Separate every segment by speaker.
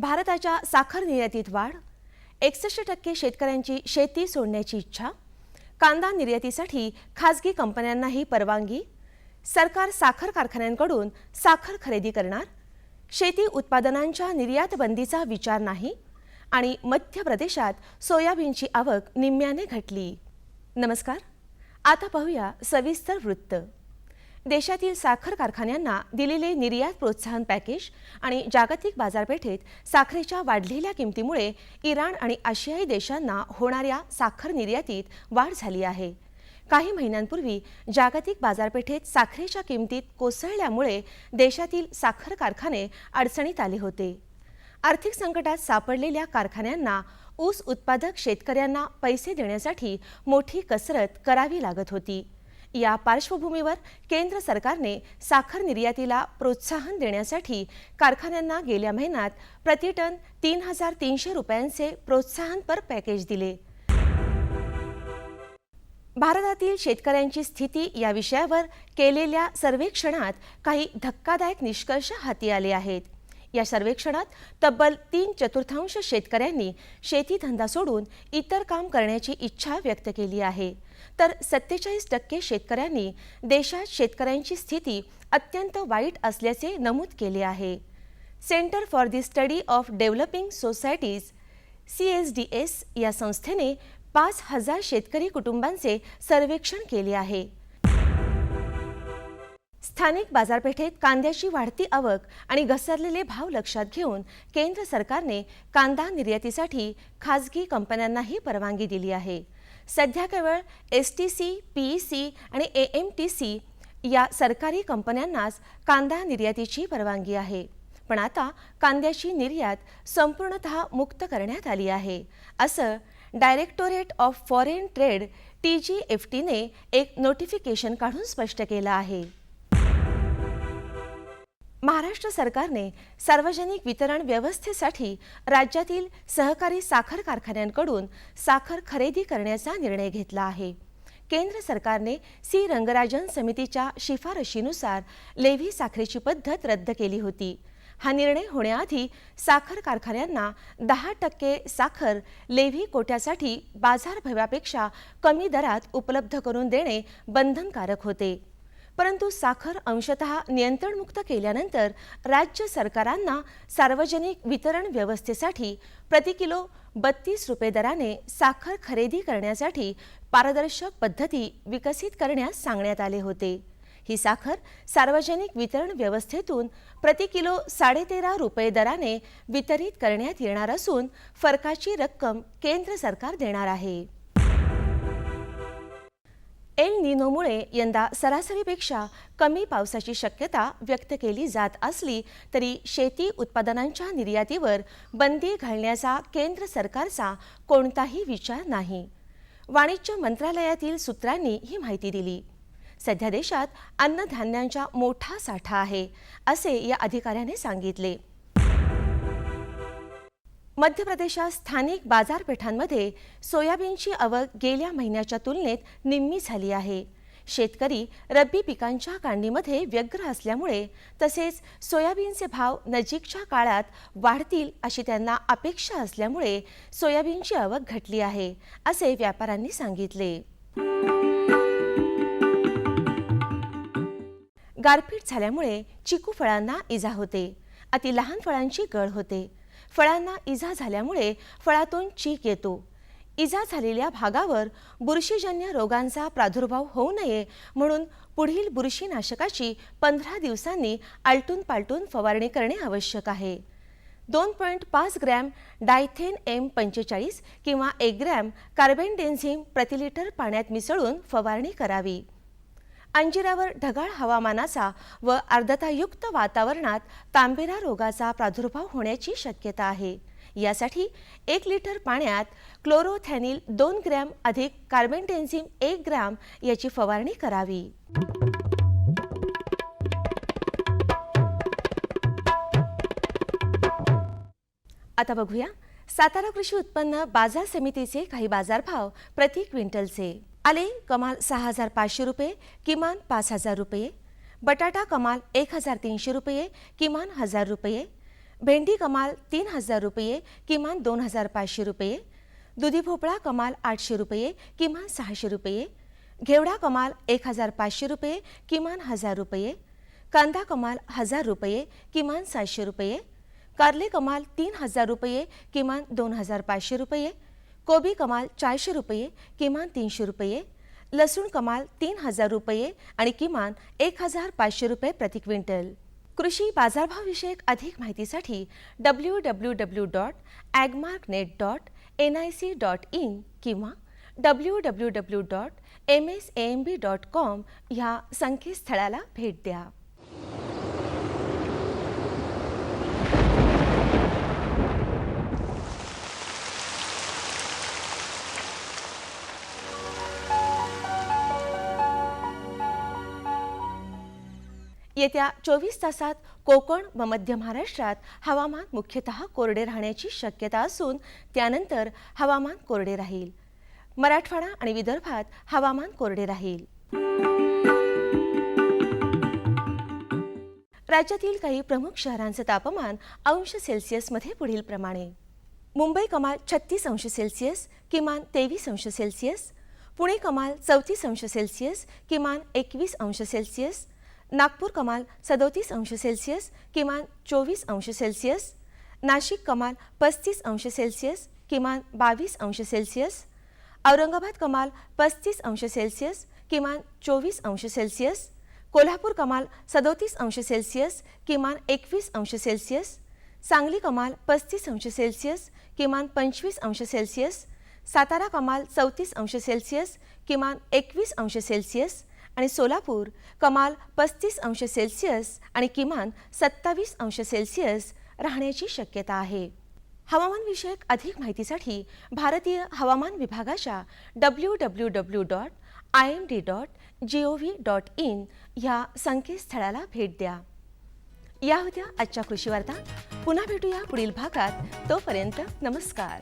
Speaker 1: भारताच्या साखर निर्यातीत वाढ, 61% शेतकऱ्यांची शेती सोडण्याची इच्छा, कांदा निर्यातीसाठी खासगी कंपन्यांनाही परवानगी, सरकार साखर कारखान्यांकडून साखर खरेदी करणार, शेती उत्पादनांच्या निर्यात बंदीचा विचार नाही आणि मध्य प्रदेशात सोयाबीनची आवक निम्म्याने घटली. नमस्कार, आता पाहूया सविस्तर वृत्त. देशातील साखर कारखान्यांना दिलेले निर्यात प्रोत्साहन पॅकेज आणि जागतिक बाजारपेठेत साखरेच्या वाढलेल्या किमतीमुळे इराण आणि आशियाई देशांना होणाऱ्या साखर निर्यातीत वाढ झाली आहे. काही महिन्यांपूर्वी जागतिक बाजारपेठेत साखरेच्या किमतीत कोसळल्यामुळे देशातील साखर कारखाने अडचणीत आले होते. आर्थिक संकटात सापडलेल्या कारखान्यांना ऊस उत्पादक शेतकऱ्यांना पैसे देण्यासाठी मोठी कसरत करावी लागत होती. या पार्श्वभूमीवर केंद्र सरकारने साखर निर्यातीला प्रोत्साहन देण्यासाठी कारखान्यांना गेल्या महिन्यात प्रतिटन 3,300 रुपयांचे प्रोत्साहनपर पॅकेज दिले. भारतातील शेतकऱ्यांची स्थिती या विषयावर केलेल्या सर्वेक्षणात काही धक्कादायक निष्कर्ष हाती आले आहेत. या सर्वेक्षणात तब्बल 3/4 शेतकऱ्यांनी शेती धंदा सोडून इतर काम करण्याची इच्छा व्यक्त केली आहे, तर 47% शेतकऱ्यांनी देशात शेतकऱ्यांची स्थिती अत्यंत वाईट असल्याचे नमूद केले आहे. Centre for the study of developing societies CSDS या संस्थेने 5,000 शेतकरी कुटुंबांचे सर्वेक्षण केले आहे. स्थानिक बाजारपेठेत कांद्याची वाढती आवक आणि घसरलेले भाव लक्षात घेऊन केंद्र सरकारने कांदा निर्यातीसाठी खासगी कंपन्यांनाही परवानगी दिली आहे. सध्या केवळ STC, PEC आणि AMTC या सरकारी कंपन्यांनाच कांदा निर्यातीची परवानगी आहे. पण आता कांद्याची निर्यात संपूर्णतः मुक्त करण्यात आली आहे, असं directorate of foreign trade TGFT ने एक नोटिफिकेशन काढून स्पष्ट केलं आहे. महाराष्ट्र सरकारने सार्वजनिक वितरण व्यवस्थेसाठी राज्यातील सहकारी साखर कारखान्यांकडून साखर खरेदी करण्याचा निर्णय घेतला आहे. केंद्र सरकारने C. रंगराजन समितीच्या शिफारशीनुसार लेव्ही साखरेची पद्धत रद्द केली होती. हा निर्णय होण्याआधी साखर कारखान्यांना 10% साखर लेव्ही कोट्यासाठी बाजारभावापेक्षा कमी दरात उपलब्ध करून देणे बंधनकारक होते. परंतु साखर अंशतः नियंत्रणमुक्त केल्यानंतर राज्य सरकारांना सार्वजनिक वितरण व्यवस्थेसाठी प्रति किलो 32 रुपये दराने साखर खरेदी करण्यासाठी पारदर्शक पद्धती विकसित करण्यास सांगण्यात आले होते. ही साखर सार्वजनिक वितरण व्यवस्थेतून प्रति किलो 13.5 रुपये दराने वितरित करण्यात येणार असून फरकाची रक्कम केंद्र सरकार देणार आहे. एल निनोमुळे यंदा सरासरीपेक्षा कमी पावसाची शक्यता व्यक्त केली जात असली तरी शेती उत्पादनांच्या निर्यातीवर बंदी घालण्याचा केंद्र सरकारचा कोणताही विचार नाही. वाणिज्य मंत्रालयातील सूत्रांनी ही माहिती दिली. सध्या देशात अन्नधान्यांचा मोठा साठा आहे, असे या अधिकाऱ्याने सांगितले. मध्य प्रदेशात स्थानिक बाजारपेठांमध्ये सोयाबीनची आवक गेल्या महिन्याच्या तुलनेत निम्मी झाली आहे. शेतकरी रब्बी पिकांच्या काढणीमध्ये व्यग्र असल्यामुळे तसेच सोयाबीनचे भाव नजीकच्या काळात वाढतील अशी त्यांना अपेक्षा असल्यामुळे सोयाबीनची आवक घटली आहे, असे व्यापाऱ्यांनी सांगितले. गारपीट झाल्यामुळे चिकू फळांना इजा होते. अति लहान फळांची गळ होते. फळांना इजा झाल्यामुळे फळातून चीक येतो. इजा झालेल्या भागावर बुरशीजन्य रोगांचा प्रादुर्भाव होऊ नये म्हणून पुढील बुरशीनाशकाची 15 दिवसांनी आलटून पालटून फवारणी करणे आवश्यक आहे. 2.5 ग्रॅम डायथेन M45 किंवा 1 ग्रॅम कार्बेंडेन्झिम प्रति लिटर पाण्यात मिसळून फवारणी करावी. अंजिरावर ढगाळ हवामानाचा व आर्द्रतायुक्त वातावरणात तांबेरा रोगाचा प्रादुर्भाव होण्याची शक्यता आहे. यासाठी 1 लिटर पाण्यात क्लोरोथॅनिल 2 ग्रॅम अधिक कार्बेंडेन्झिम 1 ग्रॅम याची फवारणी करावी. आता बघूया सातारा कृषी उत्पन्न बाजार समितीचे काही बाजारभाव प्रति क्विंटलचे. आले कमाल 6,500 रुपये, किमान 5,000 रुपये. बटाटा कमाल 1,300 रुपये, किमान 1,000 रुपये. भेंडी कमाल 3,000 रुपये किमान 2,500 रुपये, दुधी भोपळा कमाल 800 रुपये किमान 600 रुपये, घेवडा कमाल 1,500 रुपये किमान 1,000 रुपये, कांदा कमाल 1,000 रुपये किमान 700 रुपये, कारले कमाल 3,000 रुपये किमान 2,500 रुपये, कोबी कमाल 400 रुपये किमान 300 रुपये, लसूण कमाल 3,000 रुपये आणि किमान 1,500 रुपये प्रति क्विंटल. कृषी बाजारभाव विषयक अधिक माहितीसाठी www.agmarknet.nic.in किंवा www.msamb.com ह्या संकेतस्थळाला भेट द्या. येत्या 24 तासात कोकण व मध्य महाराष्ट्रात हवामान मुख्यतः कोरडे राहण्याची शक्यता असून त्यानंतर हवामान कोरडे राहील. मराठवाडा आणि विदर्भात हवामान कोरडे राहील. राज्यातील काही प्रमुख शहरांचे तापमान अंश सेल्सिअसमध्ये पुढील प्रमाणे: मुंबई कमाल 36 अंश सेल्सिअस किमान 23 अंश सेल्सिअस, पुणे कमाल 34 अंश सेल्सिअस किमान 21 अंश सेल्सिअस, नागपूर कमाल 37 अंश सेल्सिअस किमान 24 अंश सेल्सिअस, नाशिक कमाल 35 अंश सेल्सिअस किमान 22 अंश सेल्सिअस, औरंगाबाद कमाल 35 अंश सेल्सिअस किमान 24 अंश सेल्सिअस, कोल्हापूर कमाल 37 अंश सेल्सिअस किमान 21 अंश सेल्सिअस, सांगली कमाल 35 अंश सेल्सिअस किमान 25 अंश सेल्सिअस, सातारा कमाल 34 अंश सेल्सिअस किमान 21 अंश सेल्सिअस आणि सोलापूर कमाल 35 अंश सेल्सिअस आणि किमान 27 अंश सेल्सिअस राहण्याची शक्यता आहे. हवामान विषयक अधिक माहितीसाठी भारतीय हवामान विभागाच्या www.imd.gov.in ह्या संकेतस्थळाला भेट द्या. या होत्या आजच्या कृषी वार्ता. पुन्हा भेटूया पुढील भागात. तोपर्यंत नमस्कार.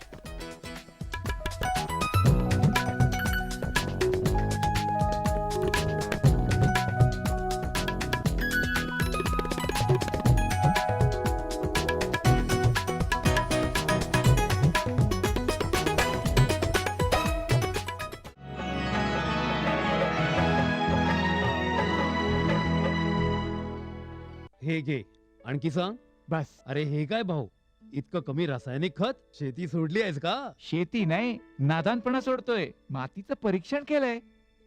Speaker 2: हे घे, आणखी सांग.
Speaker 3: बस.
Speaker 2: अरे हे काय भाऊ, इतकं कमी रासायनिक खत? शेती सोडली आहेस का?
Speaker 3: शेती नाही, नादानपणा सोडतोय. मातीचं परीक्षण केलंय.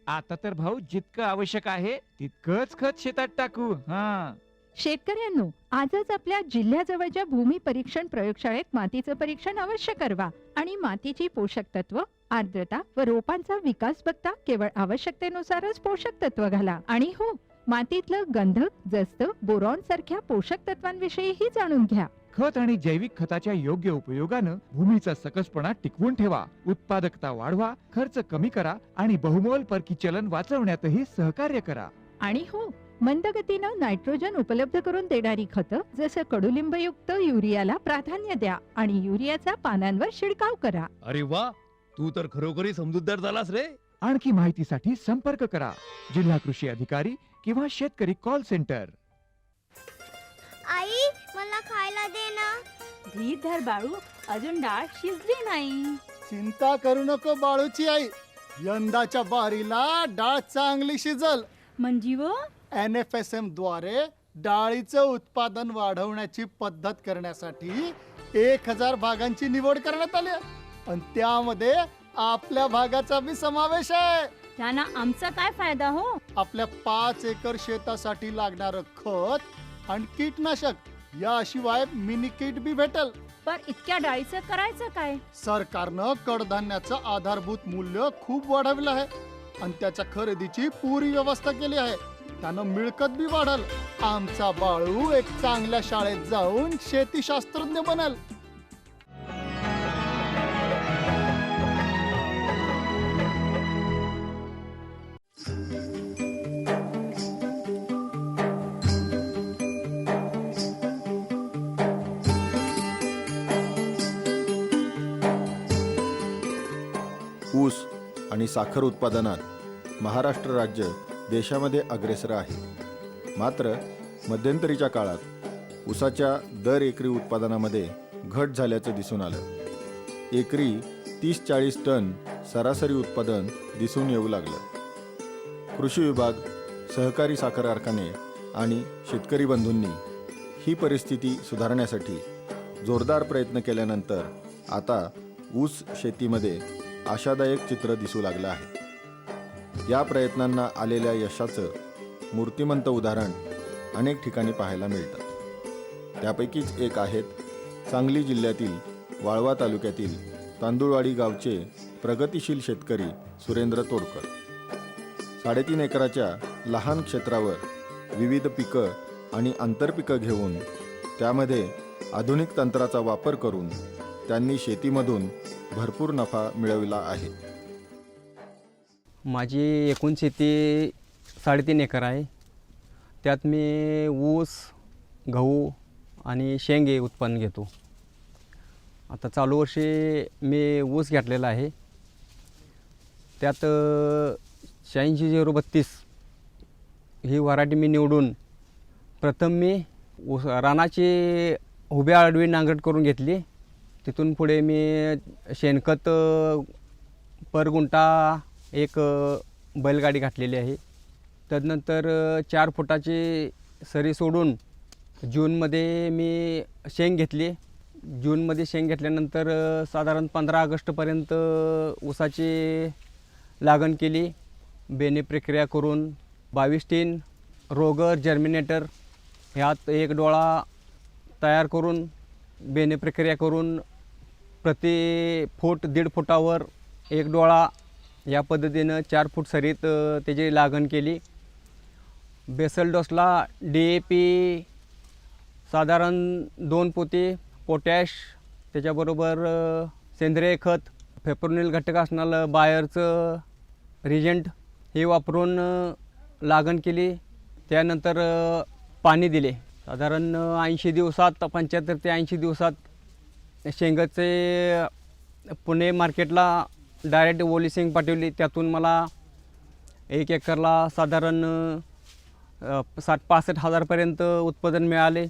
Speaker 3: आता तर भाऊ जितकं आवश्यक आहे तितकंच खत शेतात टाकू. हा,
Speaker 4: शेतकऱ्यांनो, आजच आपल्या जिल्ह्याजवळच्या भूमी परीक्षण प्रयोगशाळेत मातीचं परीक्षण अवश्य करवा आणि मातीची पोषक तत्व, आर्द्रता व रोपांचा विकास बघता केवळ आवश्यकतेनुसारच पोषक तत्व घाला. आणि हो, मातीतलं गंधक, जस्त, बोरॉन सारख्या पोषक तत्वांविषयीही जाणून घ्या.
Speaker 3: खत आणि जैविक खताच्या योग्य उपयोगानं भूमीचा सकसपणा टिकवून ठेवा, उत्पादकता वाढवा, खर्च कमी करा आणि बहुमोल परकी चलन वाचवण्यातही सहकार्य करा.
Speaker 4: आणि हो, मंद गतीनं नायट्रोजन उपलब्ध करून देणारी खतं जसं कडुलिंबयुक्त युरियाला प्राधान्य द्या आणि युरियाचा पानांवर शिडकाव करा.
Speaker 2: अरे वा, तू तर खरोखरी समजूतदार झालास रे.
Speaker 3: आणखी माहितीसाठी संपर्क करा जिल्हा कृषी अधिकारी किंवा शेतकरी कॉल सेंटर.
Speaker 5: आई, मला खायला दे ना.
Speaker 6: धीर धर बाळू, अजून डाळ शिजली नाही.
Speaker 7: चिंता करू नको बाळूची आई, यंदाच्या बारीला डाळ चांगली शिजल.
Speaker 6: म्हणजे व
Speaker 7: NFSM द्वारे डाळीचं उत्पादन वाढवण्याची पद्धत करण्यासाठी 1,000 भागांची निवड करण्यात आली आणि त्यामध्ये आपल्या भागाचा बी समावेश आहे.
Speaker 6: त्यांना आमचा काय फायदा हो?
Speaker 7: आपल्या 5 एकर शेतासाठी लागणारं खत आणि कीटनाशक याशिवाय मिनी किट बी भेटल.
Speaker 6: पर इतक्या डाळीचं करायचं काय?
Speaker 7: सरकारनं कडधान्याचं आधारभूत मूल्य खूप वाढवलं आहे आणि त्याच्या खरेदीची पुरी व्यवस्था केली आहे. त्यानं मिळकत बी वाढल. आमचा बाळू एक चांगल्या शाळेत जाऊन शेतीशास्त्रज्ञ बनल.
Speaker 8: ऊस आणि साखर उत्पादनात महाराष्ट्र राज्य देशामध्ये अग्रेसर आहे. मात्र मध्यंतरीच्या काळात ऊसाच्या दर एकरी उत्पादनामध्ये घट झाल्याचं दिसून आलं. एकरी 30-40 टन सरासरी उत्पादन दिसून येऊ लागलं. कृषी विभाग, सहकारी साखर कारखाने आणि शेतकरी बंधूंनी ही परिस्थिती सुधारण्यासाठी जोरदार प्रयत्न केल्यानंतर आता ऊस शेतीमध्ये आशादायक चित्र दिसू लागलं आहे. या प्रयत्नांना आलेल्या यशाचं मूर्तिमंत उदाहरण अनेक ठिकाणी पाहायला मिळतं. त्यापैकीच एक आहेत सांगली जिल्ह्यातील वाळवा तालुक्यातील तांदुळवाडी गावचे प्रगतिशील शेतकरी सुरेंद्र तोडकर. 3.5 एकराच्या लहान क्षेत्रावर विविध पिकं आणि आंतरपिकं घेऊन त्यामध्ये आधुनिक तंत्राचा वापर करून त्यांनी शेतीमधून भरपूर नफा मिळविला आहे.
Speaker 9: माझी एकूण शेती 3.5 एकर आहे. त्यात मी ऊस, गहू आणि शेंगे उत्पन्न घेतो. आता चालू वर्षी मी ऊस घेतलेला आहे. त्यात 86-032 ही व्हरायटी मी निवडून प्रथम मी रानाची उभ्या आडवी नांगरट करून घेतली. तिथून पुढे मी शेणखत पर गुंठा एक बैलगाडी घातलेली आहे. तदनंतर 4 फुटाची सरी सोडून जूनमध्ये मी शेंग घेतली. जूनमध्ये शेंग घेतल्यानंतर साधारण 15 ऑगस्टपर्यंत ऊसाची लागण केली. बेणे प्रक्रिया करून 22 टीन रोगर जर्मिनेटर ह्यात एक डोळा तयार करून बेणे प्रक्रिया करून प्रति फूट 1.5 फुटावर एक डोळा या पद्धतीनं 4 फूट सरीत त्याची लागण केली. बेसल डोसला DAP साधारण 2 पोती, पोटॅश त्याच्याबरोबर सेंद्रिय खत, फेप्रोनिल घटक असणारं बायरचं रिजंट हे वापरून लागण केली. त्यानंतर पाणी दिले. साधारण 80 दिवसात 75 ते 80 दिवसात शेंगाचे पुणे मार्केटला डायरेक्ट ओलिसिंग पाठवली. त्यातून मला 1 एकरला साधारण 60-65 हजारपर्यंत उत्पादन मिळाले.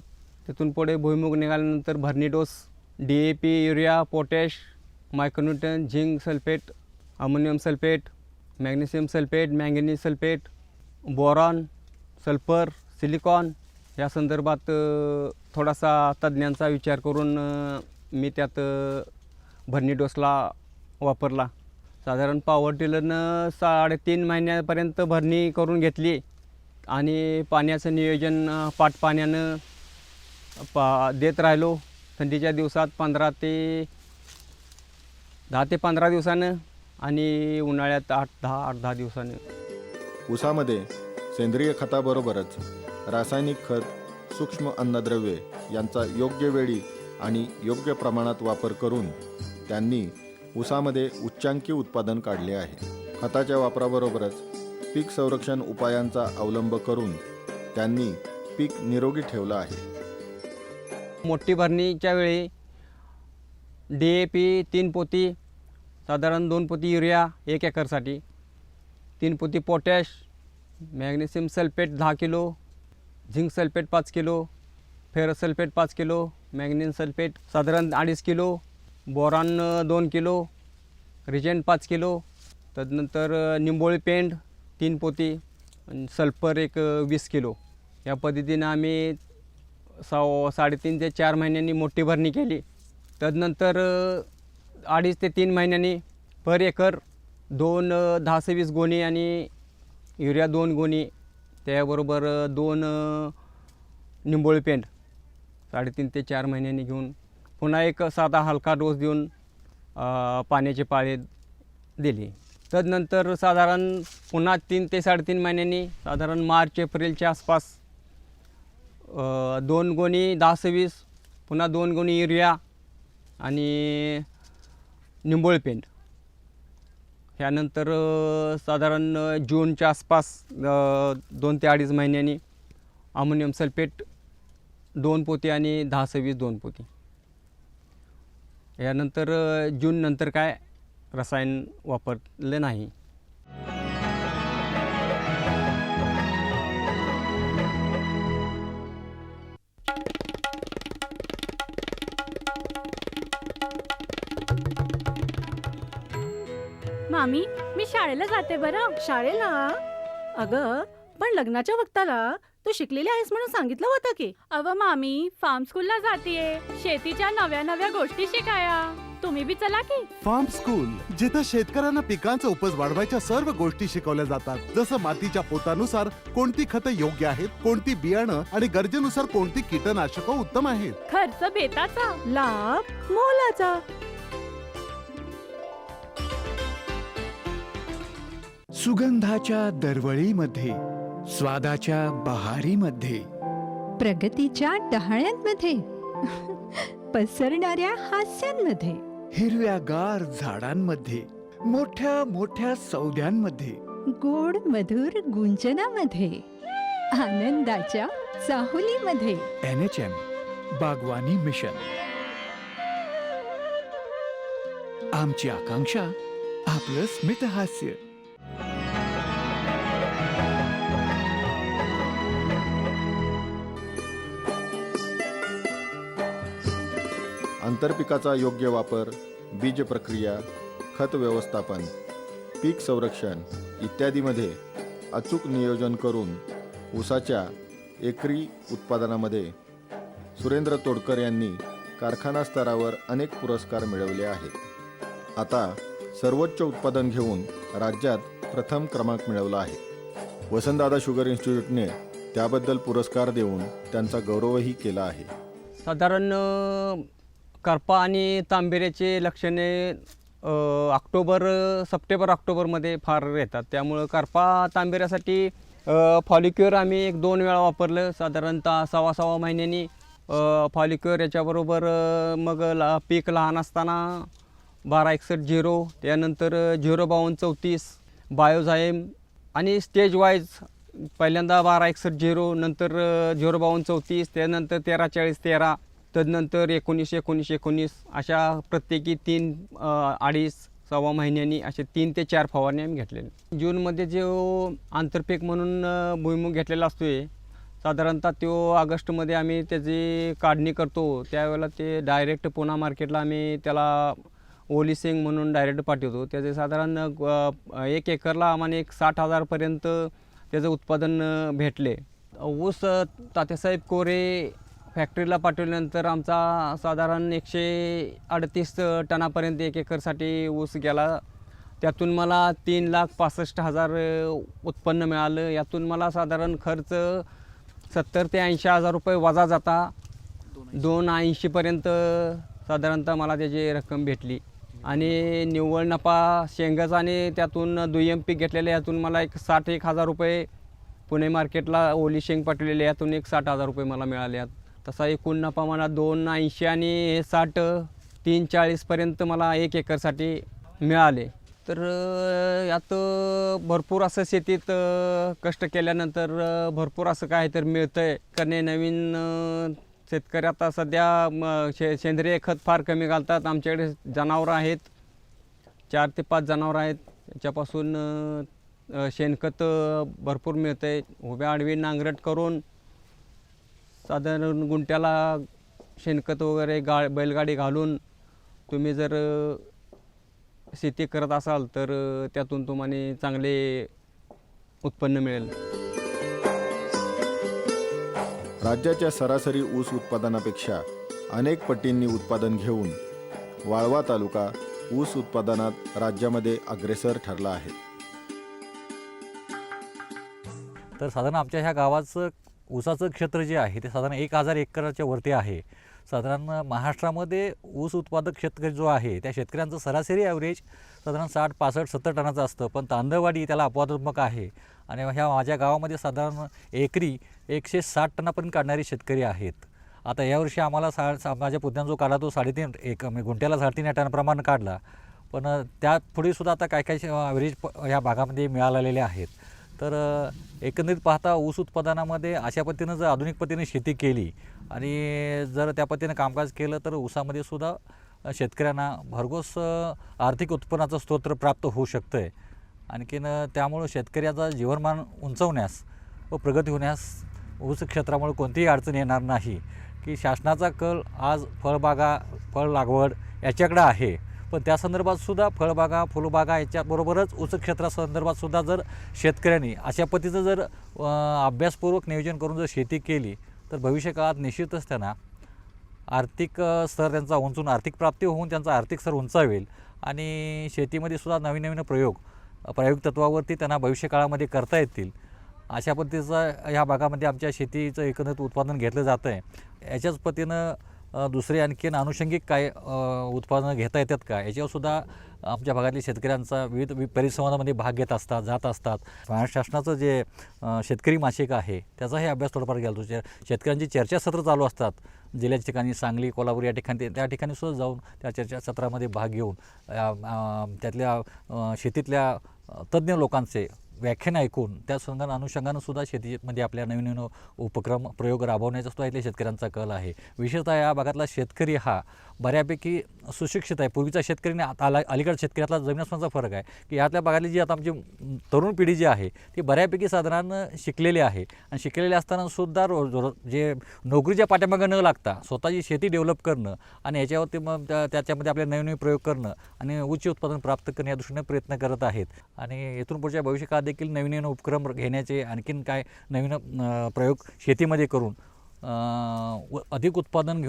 Speaker 9: तिथून पुढे भुईमुग निघाल्यानंतर भरणी dose DAP, urea, potash, मायक्रोन्यूटन, zinc sulphate, ammonium sulphate, magnesium sulphate, manganese sulphate, boron, sulphur, silicon या संदर्भात थोडासा तज्ज्ञांचा विचार करून मी त्यात भरणी डोसला वापरला. साधारण पॉवर टिलरनं 3.5 महिन्यापर्यंत भरणी करून घेतली आणि पाण्याचं नियोजन पाट पाण्यानं देत राहिलो. थंडीच्या दिवसात 10 ते 15 दिवसानं आणि उन्हाळ्यात 8-10 दिवसानं.
Speaker 8: ऊसामध्ये सेंद्रिय खताबरोबरच रासायनिक खत, सूक्ष्म अन्नद्रव्ये यांचा योग्य वेळी आणि योग्य प्रमाणात वापर करून त्यांनी ऊसामध्ये उच्चांकी उत्पादन काढले आहे. खताच्या वापराबरोबरच पीक संरक्षण उपायांचा अवलंब करून त्यांनी पीक निरोगी ठेवलं आहे.
Speaker 9: मोठी भरणीच्या वेळी DAP 3 पोती, साधारण 2 पोती युरिया 1 एकरसाठी, 3 पोती potash, magnesium sulphate 10 kilo, zinc sulphate 5 kilo, ferrous sulphate 5 kilo, manganese sulphate साधारण 2.5 किलो, बोरॉन 2 किलो, रिजंट 5 किलो, तदनंतर निंबोळी पेंड 3 पोती आणि सल्फर 20 किलो. या पद्धतीनं आम्ही 3.5 ते 4 महिन्यांनी मोठी भरणी केली. तदनंतर 2.5 ते 3 महिन्यांनी पर एकर 2 10-20 गोणी आणि युरिया 2 गोणी, त्याबरोबर 2 निंबोळी पेंड 3.5 ते 4 महिन्यांनी घेऊन पुन्हा एक साधा हलका डोस देऊन पाण्याची पाळी दिली. तदनंतर साधारण पुन्हा 3 ते 3.5 महिन्यांनी साधारण मार्च-एप्रिलच्या आसपास 2 गोणी 10-20, पुन्हा 2 गोणी युरिया आणि निंबोळी पेंड. ह्यानंतर साधारण जूनच्या आसपास 2 ते 2.5 महिन्यांनी अमोनियम सल्फेट 2 पोती आणि 10-20 2 पोती. यानंतर जून नंतर काय रसायन वापरले नाही.
Speaker 6: मामी मी शाळेला जाते बरं.
Speaker 10: शाळेला? अगं पण लग्नाच्या वक्ताला तू शिकलेली आहेस म्हणून सांगितलं होतं की.
Speaker 6: अव मामी फार्म स्कूलला जातीये शेतीच्या नव्या नव्या गोष्टी शिकाया. तुम्ही बी चला की.
Speaker 11: फार्म स्कूल जिथे शेतकऱ्यांना पिकांचा उपज वाढवायच्या सर्व गोष्टी शिकवल्या जातात. जसं मातीच्या पोतानुसार कोणती खतं योग्य आहेत, कोणती बियाणं आणि गरजेनुसार कोणती कीटकनाशकं उत्तम आहेत.
Speaker 6: खर्च बेताचा
Speaker 10: लाभ मोलाचा.
Speaker 3: सुगंधाच्या दरवळीमध्ये, स्वादाच्या बहारीमध्ये,
Speaker 4: प्रगतीच्या डहाळ्यांमध्ये पसरणाऱ्या हास्यांमध्ये,
Speaker 3: हिरव्यागार झाडांमध्ये, मोठ्या मोठ्या सौद्यांमध्ये,
Speaker 4: गोड मधुर गुंजनामध्ये, आनंदाच्या चाहुलीमध्ये.
Speaker 3: NHM बागवानी मिशन. आमची आकांक्षा आपलं स्मितहास्य.
Speaker 8: आंतरपिकाचा योग्य वापर, बीज प्रक्रिया, खत व्यवस्थापन, पीक संरक्षण इत्यादीमध्ये अचूक नियोजन करून ऊसाच्या एकरी उत्पादनामध्ये सुरेंद्र तोडकर यांनी कारखाना स्तरावर अनेक पुरस्कार मिळवले आहेत. आता सर्वोच्च उत्पादन घेऊन राज्यात प्रथम क्रमांक मिळवला आहे. वसंतदादा शुगर इन्स्टिट्यूटने त्याबद्दल पुरस्कार देऊन त्यांचा गौरवही केला आहे.
Speaker 9: साधारण करपा आणि तांबेऱ्याचे लक्षणे सप्टेंबर ऑक्टोबरमध्ये फार येतात. त्यामुळं करपा तांबेऱ्यासाठी फॉलिक्युअर आम्ही 1-2 वेळा वापरलं. साधारणतः 6 महिन्यांनी फॉलिक्युअर याच्याबरोबर मग पीक लहान असताना 1261-0, त्यानंतर 052-34 बायोझाईम आणि स्टेज वाईज पहिल्यांदा 1261-0, नंतर 052-34, त्यानंतर 1340-13, तदनंतर 19-19-19 अशा प्रत्येकी 3, 2.5-6 महिन्यांनी असे 3 ते 4 फवारणी आम्ही घेतलेले. जूनमध्ये जो आंतरपीक म्हणून भुईमुग घेतलेला असतो आहे, साधारणतः तो ऑगस्टमध्ये आम्ही त्याची काढणी करतो. त्यावेळेला ते डायरेक्ट पुणा मार्केटला आम्ही त्याला ओली शेंग म्हणून डायरेक्ट पाठवतो. त्याचे साधारण 1 एकरला आम्हाला 60,000पर्यंत त्याचं उत्पादन भेटले. ऊस तात्यासाहेब कोरे फॅक्टरीला पाठवल्यानंतर आमचा साधारण 138 टनापर्यंत 1 एकरसाठी ऊस गेला. त्यातून मला 3,65,000 उत्पन्न मिळालं. यातून मला साधारण खर्च 70,000 ते 80,000 रुपये वजा जाता 280पर्यंत साधारणतः मला त्याची रक्कम भेटली. आणि निव्वळ नफा शेंगाचा आणि त्यातून दुय्यम पीक घेतलेले यातून मला 61,000 रुपये पुणे मार्केटला ओली शेंग पाठवलेले यातून 60,000 रुपये मला मिळाले. तसा एकूण नफा मला 280 आणि 60 340पर्यंत मला 1 एकरसाठी मिळाले. तर यात भरपूर असं शेतीत कष्ट केल्यानंतर भरपूर असं काय तर मिळतं आहे. करणे नवीन शेतकरी आता सध्या सेंद्रिय खत फार कमी घालतात. आमच्याकडे जनावरं आहेत, 4 ते 5 जनावरं आहेत. याच्यापासून शेणखत भरपूर मिळतं आहे. उभ्या आडवी नांगरट करून साधारण गुंट्याला शेणखत वगैरे बैलगाडी घालून तुम्ही जर शेती करत असाल तर त्यातून तुम्हाला चांगले उत्पन्न मिळेल.
Speaker 8: राज्याच्या सरासरी ऊस उत्पादनापेक्षा अनेक पटींनी उत्पादन घेऊन वाळवा तालुका ऊस उत्पादनात राज्यामध्ये अग्रेसर ठरला आहे.
Speaker 12: तर साधारण आमच्या ह्या गावाचं ऊसाचं क्षेत्र जे आहे ते साधारण 1,000 एकराच्या वरती आहे. साधारण महाराष्ट्रामध्ये ऊस उत्पादक शेतकरी जो आहे त्या शेतकऱ्यांचं सरासरी ॲव्हरेज साधारण 60-65-70 टनाचं असतं. पण तांदळवाडी त्याला अपवादात्मक आहे. आणि ह्या माझ्या गावामध्ये साधारण एकरी 160 टनापर्यंत काढणारे शेतकरी आहेत. आता यावर्षी आम्हाला माझ्या पुतण्यानं जो काढला तो 3.5 गुंठ्याला 3.5 टनाप्रमाणे काढला. पण त्यापुढेसुद्धा आता काय काय ॲव्हरेज ह्या भागामध्ये मिळालेले आहेत. तर एकंदरीत पाहता ऊस उत्पादनामध्ये अशा पद्धतीनं जर आधुनिक पद्धतीने शेती केली आणि जर त्या पद्धतीनं कामकाज केलं तर ऊसामध्ये सुद्धा शेतकऱ्यांना भरघोस आर्थिक उत्पन्नाचं स्रोत प्राप्त होऊ शकतं आहे. आणखीन त्यामुळं शेतकऱ्याचा जीवनमान उंचवण्यास व प्रगती होण्यास ऊस क्षेत्रामुळे कोणतीही अडचण येणार नाही. की शासनाचा कल आज फळबागा, फळ लागवड याच्याकडे आहे. पण त्या संदर्भात सुद्धा फळबागा फुलबागा याच्याबरोबरच ऊस क्षेत्रासंदर्भात सुद्धा जर शेतकऱ्यांनी अशा पद्धतीचं जर अभ्यासपूर्वक नियोजन करून जर शेती केली तर भविष्य काळात निश्चितच त्यांना आर्थिक स्तर त्यांचा उंचून आर्थिक प्राप्ती होऊन त्यांचा आर्थिक स्तर उंचावेल आणि शेतीमध्ये सुद्धा नवीन नवीन प्रायोगिक तत्वावरती त्यांना भविष्य काळामध्ये करता येतील. अशा पद्धतीचं ह्या भागामध्ये आमच्या शेतीचं एकंदरीत उत्पादन घेतलं जातं आहे. याच्याच पद्धतीनं दुसरे आणखीन अनुषंगिक काय उत्पादनं घेता येतात का याच्यावरसुद्धा आमच्या भागातल्या शेतकऱ्यांचा विविध परिसंवादामध्ये भाग जात असतात. महाराष्ट्र शासनाचं जे शेतकरी मासिक आहे त्याचाही अभ्यास थोडाफार घ्यायला तो शेतकऱ्यांची चर्चासत्र चालू असतात. जिल्ह्याच्या ठिकाणी सांगली कोल्हापूर या ठिकाणी त्या ठिकाणी सुद्धा जाऊन त्या चर्चासत्रामध्ये भाग घेऊन त्यातल्या शेतीतल्या तज्ज्ञ लोकांचे व्याख्यान ऐकून त्या अनुषंगानं सुद्धा शेतीमध्ये आपल्या नवीन नवीन उपक्रम प्रयोग राबवण्याचा सुद्धा इथल्या शेतकऱ्यांचा कल आहे. विशेषतः या भागातला शेतकरी हा बऱ्यापैकी सुशिक्षित आहे. पूर्वीचा शेतकरी आणि अलीकडच्या शेतकऱ्यातला जमीन आसमानाचा फरक आहे की यातल्या भागातली जी आता आमची तरुण पिढी जी आहे ती बऱ्यापैकी साधारण शिकलेली आहे आणि शिकलेली असताना सुद्धा जे नोकरीच्या पाठीमागं न लागता स्वतःची शेती डेव्हलप करणं आणि याच्यावरती मग त्याच्यामध्ये आपले नवीन नवीन प्रयोग करणं आणि उच्च उत्पादन प्राप्त करणे या दृष्टीने प्रयत्न करत आहेत. आणि इथून पुढच्या भविष्यकाळात देखील नवीन नवीन उपक्रम घेण्याचे आणखीन काय नवीन प्रयोग शेतीमध्ये करून अधिक उत्पादन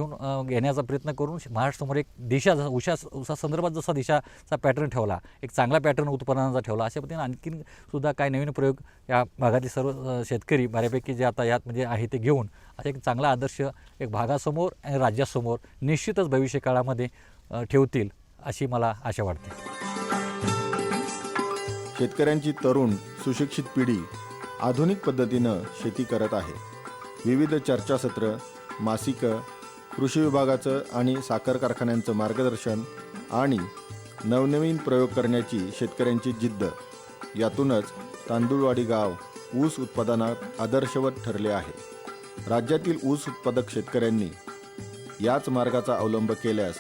Speaker 12: घेण्याचा प्रयत्न करून महाराष्ट्रासमोर एक दिशा ऊसा संदर्भात जसा दिशाचा पॅटर्न ठेवला एक चांगला पॅटर्न उत्पादनाचा ठेवला अशा पद्धतीने आणखीन सुद्धा काय नवीन प्रयोग या भागातील सर्व शेतकरी बऱ्यापैकी जे आता यात म्हणजे आहे ते घेऊन असा एक चांगला आदर्श एक भागासमोर आणि राज्यासमोर निश्चितच भविष्य काळामध्ये ठेवतील अशी मला आशा वाटते.
Speaker 8: शेतकऱ्यांची तरुण सुशिक्षित पिढी आधुनिक पद्धतीनं शेती करत आहे. विविध चर्चासत्र मासिकं कृषी विभागाचं आणि साखर कारखान्यांचं मार्गदर्शन आणि नवनवीन प्रयोग करण्याची शेतकऱ्यांची जिद्द यातूनच तांदूळवाडी गाव ऊस उत्पादनात आदर्शवत ठरले आहे. राज्यातील ऊस उत्पादक शेतकऱ्यांनी याच मार्गाचा अवलंब केल्यास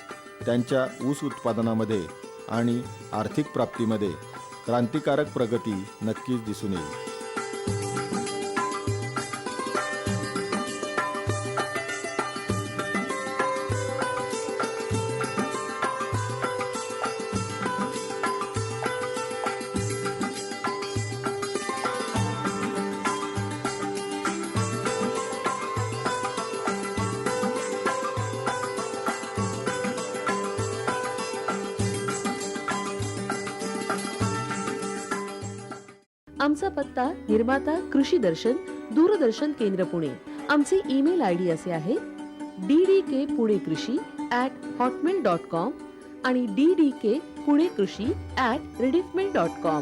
Speaker 8: त्यांच्या ऊस उत्पादनामध्ये आणि आर्थिक प्राप्तीमध्ये क्रांतिकारक प्रगती नक्कीच दिसून येईल.
Speaker 10: आमचा पत्ता निर्माता कृषी दर्शन दूरदर्शन केंद्र पुणे. आमचे ईमेल ID असे आहे ddkpuneकृषी@hotmail.com आणि ddkpuneकृषी@rediffmail.com.